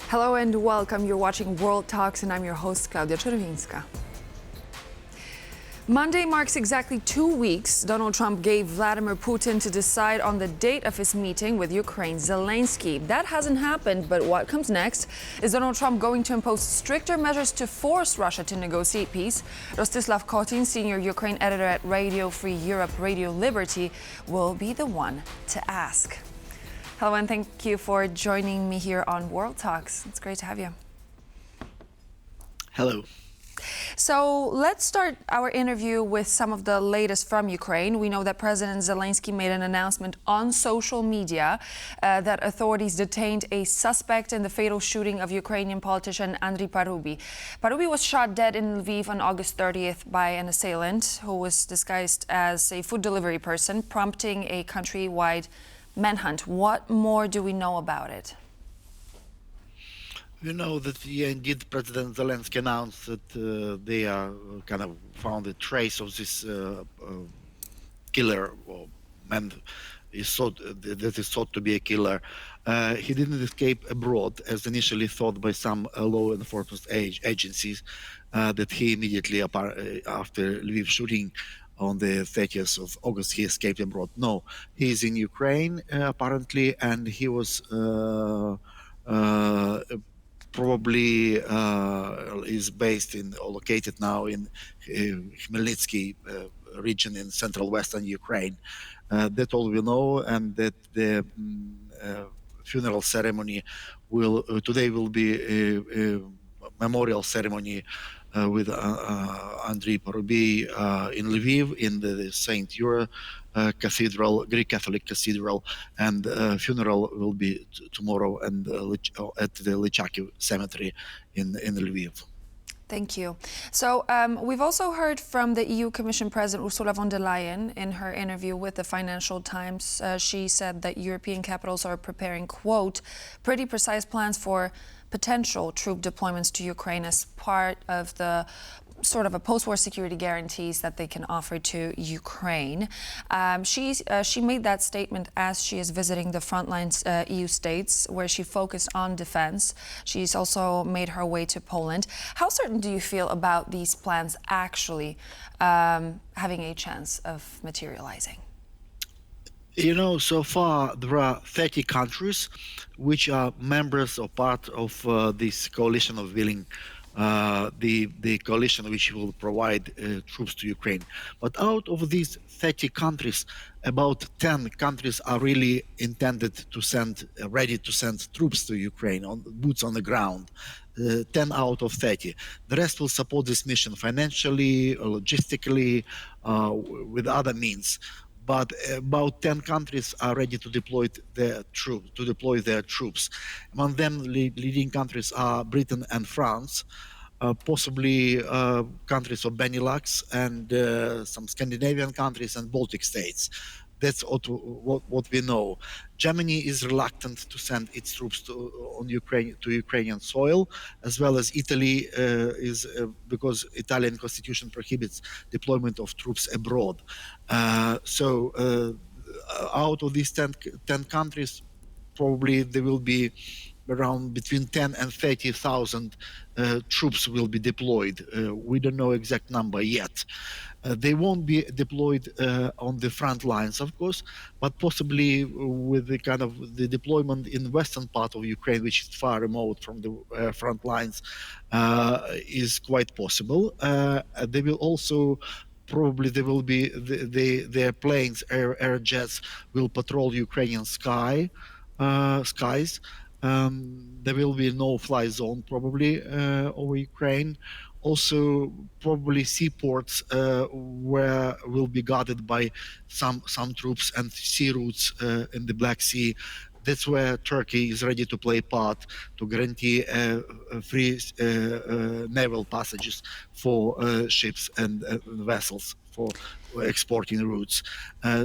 Hello and welcome. You're watching World Talks and I'm your host, Klaudia Czerwińska. Monday marks exactly 2 weeks Donald Trump gave Vladimir Putin to decide on the date of his meeting with Ukraine's Zelenskyy. That hasn't happened, but what comes next? Is Donald Trump going to impose stricter measures to force Russia to negotiate peace? Rostyslav Khotin, senior Ukraine editor at Radio Free Europe, Radio Liberty, will be the one to ask. Hello and thank you for joining me here on World Talks. It's great to have you. Hello. So let's start our interview with some of the latest from Ukraine. We know that President Zelenskyy made an announcement on social media that authorities detained a suspect in the fatal shooting of Ukrainian politician Andrii Parubii. Parubii was shot dead in Lviv on August 30th by an assailant who was disguised as a food delivery person, prompting a countrywide manhunt. What more do we know about it? We know that indeed President Zelenskyy announced that they are kind of found a trace of this killer or man that is thought to be a killer. He didn't escape abroad as initially thought by some law enforcement agencies that he immediately after Lviv shooting on the 30th of August he escaped abroad. No, he is in Ukraine apparently, and he was probably is based in or located now in Khmelnytsky region in central western Ukraine. That's all we know, and that the funeral ceremony today will be a memorial ceremony with Andrii Parubii in Lviv in the Saint Ura Cathedral, Greek Catholic Cathedral, and funeral will be tomorrow and at the Lychakiv Cemetery in Lviv. Thank you. So we've also heard from the EU Commission President Ursula von der Leyen in her interview with the Financial Times. She said that European capitals are preparing, quote, pretty precise plans for potential troop deployments to Ukraine as part of the sort of a post-war security guarantees that they can offer to Ukraine. She made that statement as she is visiting the frontlines EU states where she focused on defense. She's also made her way to Poland. How certain do you feel about these plans actually having a chance of materializing? You know, so far there are 30 countries which are members or part of this coalition of willing, the coalition which will provide troops to Ukraine. But out of these 30 countries, about 10 countries are really intended to send, ready to send troops to Ukraine, on boots on the ground. 10 out of 30. The rest will support this mission financially, logistically, with other means. But about 10 countries are ready to deploy their troops. Among them, leading countries are Britain and France, possibly countries of Benelux and some Scandinavian countries and Baltic states. That's what we know. Germany is reluctant to send its troops to Ukrainian soil, as well as Italy because Italian constitution prohibits deployment of troops abroad. So out of these 10 countries, probably there will be around between 10 and 30,000 troops will be deployed. We don't know exact number yet. They won't be deployed on the front lines, of course, but possibly with the kind of the deployment in the western part of Ukraine, which is far remote from the front lines, is quite possible. They will also probably there will be their planes, air jets will patrol Ukrainian skies. There will be no-fly zone probably over Ukraine. Also, probably seaports where will be guarded by some troops and sea routes in the Black Sea. That's where Turkey is ready to play part to guarantee free naval passages for ships and vessels for exporting routes.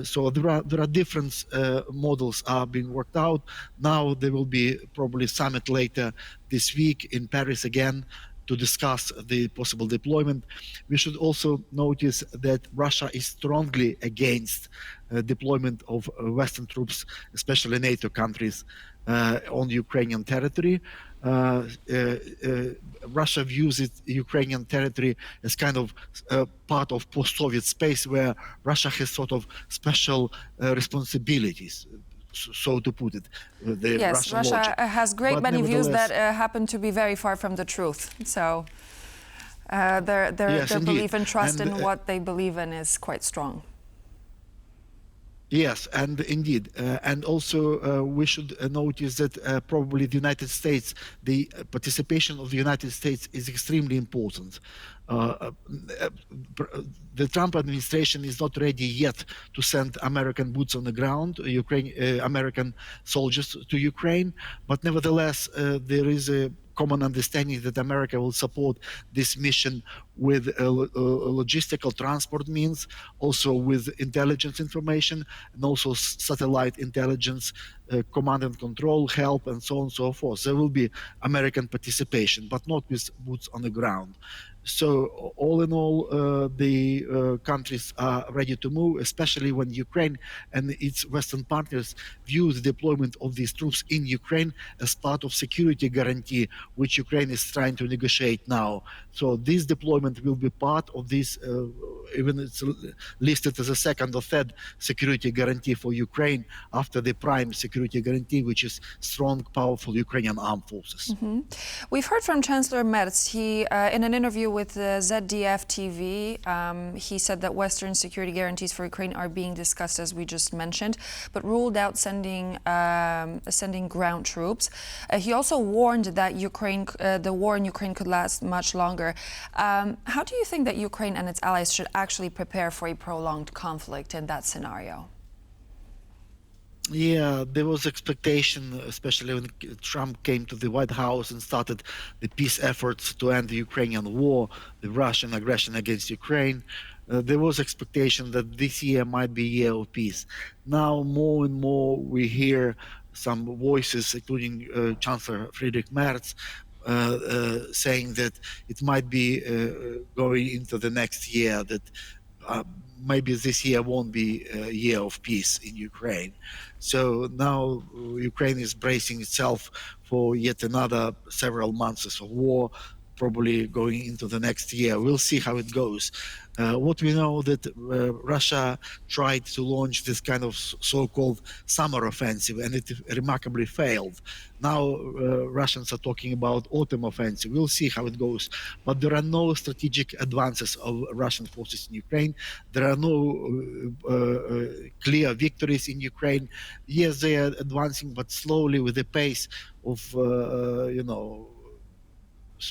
So there are different models are being worked out. Now there will be probably summit later this week in Paris again to discuss the possible deployment. We should also notice that Russia is strongly against deployment of Western troops, especially NATO countries, on Ukrainian territory. Russia views Ukrainian territory as kind of part of post-Soviet space where Russia has sort of special responsibilities, so to put it, the Yes, Russian Russia logic. has great But many views that nevertheless, happen to be very far from the truth. So yes, their indeed. belief and trust And in what they believe in is quite strong. yes, and indeed, and also we should notice that probably the United States, the participation of the United States is extremely important. Uh, uh, the Trump administration is not ready yet to send American boots on the ground, American soldiers to Ukraine, but nevertheless, there is a common understanding that America will support this mission with logistical transport means, also with intelligence information, and also satellite intelligence, command and control, help, and so on and so forth. There will be American participation, but not with boots on the ground. So all in all, the countries are ready to move, especially when Ukraine and its Western partners view the deployment of these troops in Ukraine as part of security guarantee, which Ukraine is trying to negotiate now. So this deployment will be part of this, even it's listed as a second or third security guarantee for Ukraine after the prime security guarantee, which is strong, powerful Ukrainian armed forces. We've heard from Chancellor Merz. He, in an interview with ZDF TV, he said that Western security guarantees for Ukraine are being discussed, as we just mentioned, but ruled out sending ground troops. He also warned that the war in Ukraine could last much longer. How do you think that Ukraine and its allies should actually prepare for a prolonged conflict in that scenario? Yeah, there was expectation, especially when Trump came to the White House and started the peace efforts to end the Ukrainian war, the Russian aggression against Ukraine. There was expectation that this year might be a year of peace. Now, more and more, we hear some voices, including Chancellor Friedrich Merz, saying that it might be going into the next year, that uh, maybe this year won't be a year of peace in Ukraine. So now Ukraine is bracing itself for yet another several months of war, probably going into the next year. We'll see how it goes. What we know that Russia tried to launch this kind of so-called summer offensive, and it remarkably failed. Now Russians are talking about autumn offensive. We'll see how it goes. But there are no strategic advances of Russian forces in Ukraine. There are no clear victories in Ukraine. Yes, they are advancing, but slowly with the pace of,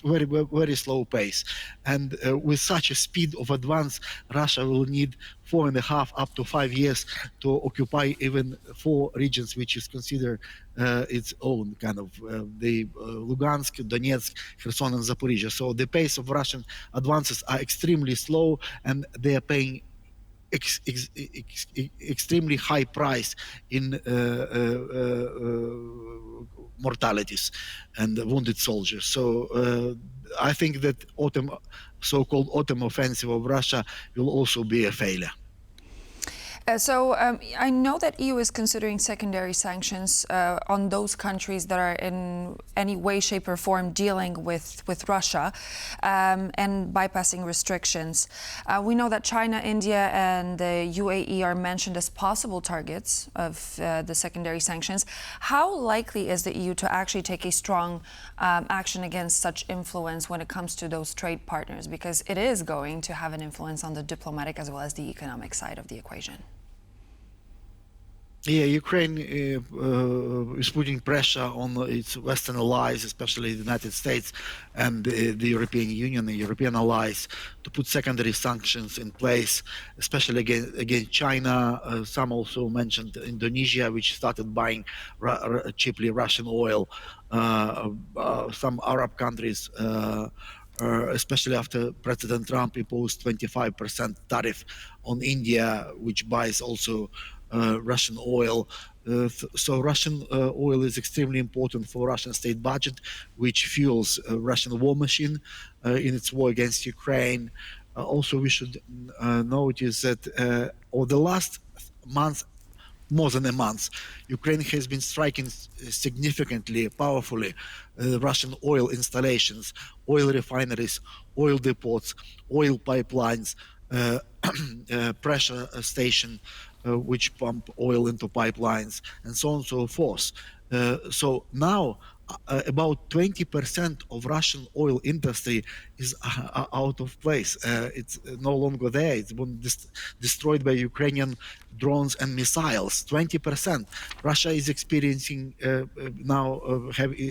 very very slow pace, and with such a speed of advance, Russia will need 4.5 up to 5 years to occupy even 4 regions, which is considered its own kind of the Lugansk, Donetsk, Kherson, and Zaporizhia. So the pace of Russian advances are extremely slow, and they are paying extremely high price in mortalities and wounded soldiers. So I think that so-called autumn offensive of Russia will also be a failure. I know that EU is considering secondary sanctions on those countries that are in any way, shape, or form dealing with Russia and bypassing restrictions. We know that China, India, and the UAE are mentioned as possible targets of the secondary sanctions. How likely is the EU to actually take a strong action against such influence when it comes to those trade partners? Because it is going to have an influence on the diplomatic as well as the economic side of the equation. Yeah, Ukraine is putting pressure on its Western allies, especially the United States and the European Union and European allies, to put secondary sanctions in place, especially against China. Some also mentioned Indonesia, which started buying cheaply Russian oil. Some Arab countries. Especially after President Trump imposed 25% tariff on India, which buys also Russian oil. So Russian oil is extremely important for Russian state budget, which fuels Russian war machine in its war against Ukraine. Also, we should notice that over the last month, more than a month, Ukraine has been striking significantly, powerfully, Russian oil installations, oil refineries, oil depots, oil pipelines, pressure station, which pump oil into pipelines, and so on and so forth. So now about 20% of Russian oil industry is out of place. It's no longer there. It's been destroyed by Ukrainian drones and missiles. 20%. Russia is experiencing now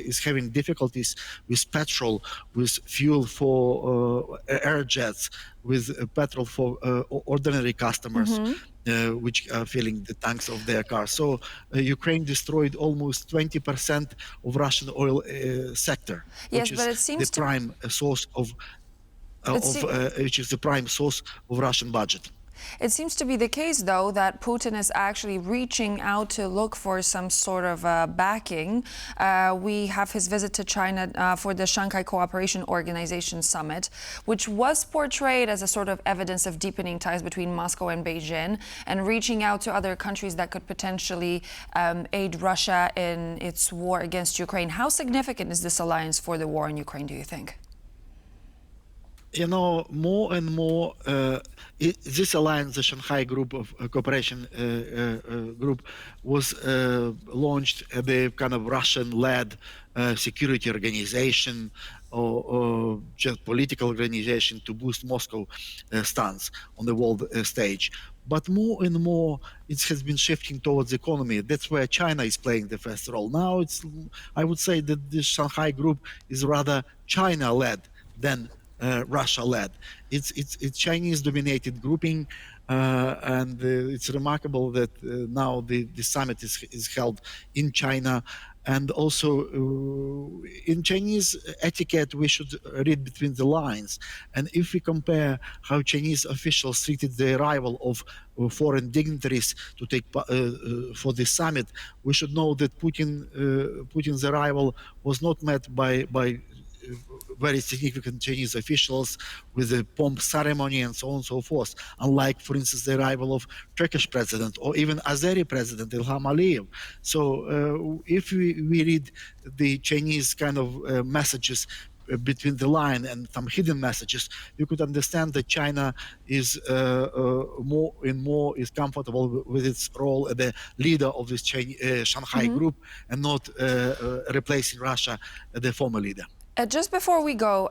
is having difficulties with petrol, with fuel for air jets, with petrol for ordinary customers. Which are filling the tanks of their cars. So Ukraine destroyed almost 20% of Russian oil sector, Yes, which but is it seems the prime source of which is the prime source of Russian budget. It seems to be the case, though, that Putin is actually reaching out to look for some sort of backing. We have his visit to China for the Shanghai Cooperation Organization summit, which was portrayed as a sort of evidence of deepening ties between Moscow and Beijing, and reaching out to other countries that could potentially aid Russia in its war against Ukraine. How significant is this alliance for the war in Ukraine, do you think? You know, more and more, this alliance, the Shanghai Group of Cooperation Group, was launched as a kind of Russian-led security organization or just political organization to boost Moscow stance on the world stage. But more and more, it has been shifting towards economy. That's where China is playing the first role. Now, I would say that the Shanghai Group is rather China-led than Russia-led. It's Chinese-dominated grouping, and it's remarkable that now the summit is held in China. And also in Chinese etiquette, we should read between the lines. And if we compare how Chinese officials treated the arrival of foreign dignitaries to take for the summit, we should know that Putin's arrival was not met by very significant Chinese officials with a pomp ceremony and so on and so forth, unlike, for instance, the arrival of Turkish president or even Azeri president Ilham Aliyev. So if we read the Chinese kind of messages between the line and some hidden messages, you could understand that China is more and more is comfortable with its role as the leader of this Shanghai group, and not replacing Russia as the former leader. Just before we go,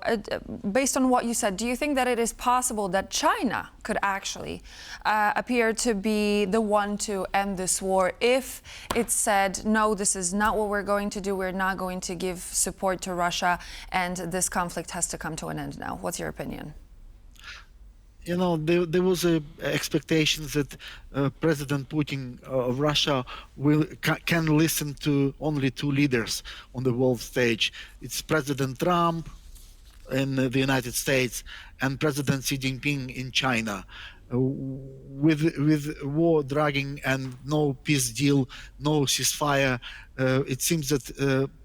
based on what you said, do you think that it is possible that China could actually appear to be the one to end this war if it said, no, this is not what we're going to do, we're not going to give support to Russia, and this conflict has to come to an end now? What's your opinion? You know, there was a expectation that President Putin of Russia can listen to only two leaders on the world stage. It's President Trump in the United States and President Xi Jinping in China. With war dragging and no peace deal, no ceasefire, it seems that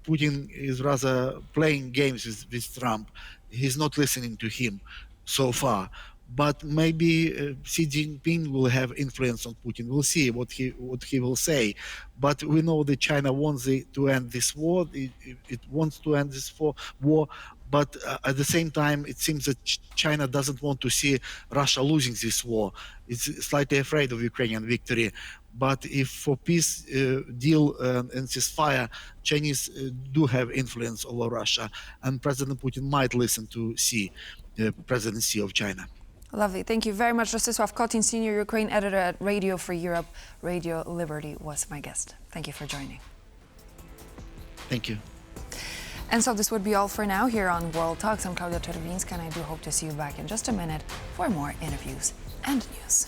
Putin is rather playing games with Trump. He's not listening to him so far. But maybe Xi Jinping will have influence on Putin. We'll see what he will say. But we know that China wants to end this war. It wants to end this war. But at the same time, it seems that China doesn't want to see Russia losing this war. It's slightly afraid of Ukrainian victory. But if for peace deal and ceasefire, Chinese do have influence over Russia, and President Putin might listen to Xi, President Xi of China. Lovely. Thank you very much, Rostyslav Khotin, Senior Ukraine Editor at Radio Free Europe. Radio Liberty was my guest. Thank you for joining. Thank you. And so this would be all for now here on World Talks. I'm Claudia Czerwińska, and I do hope to see you back in just a minute for more interviews and news.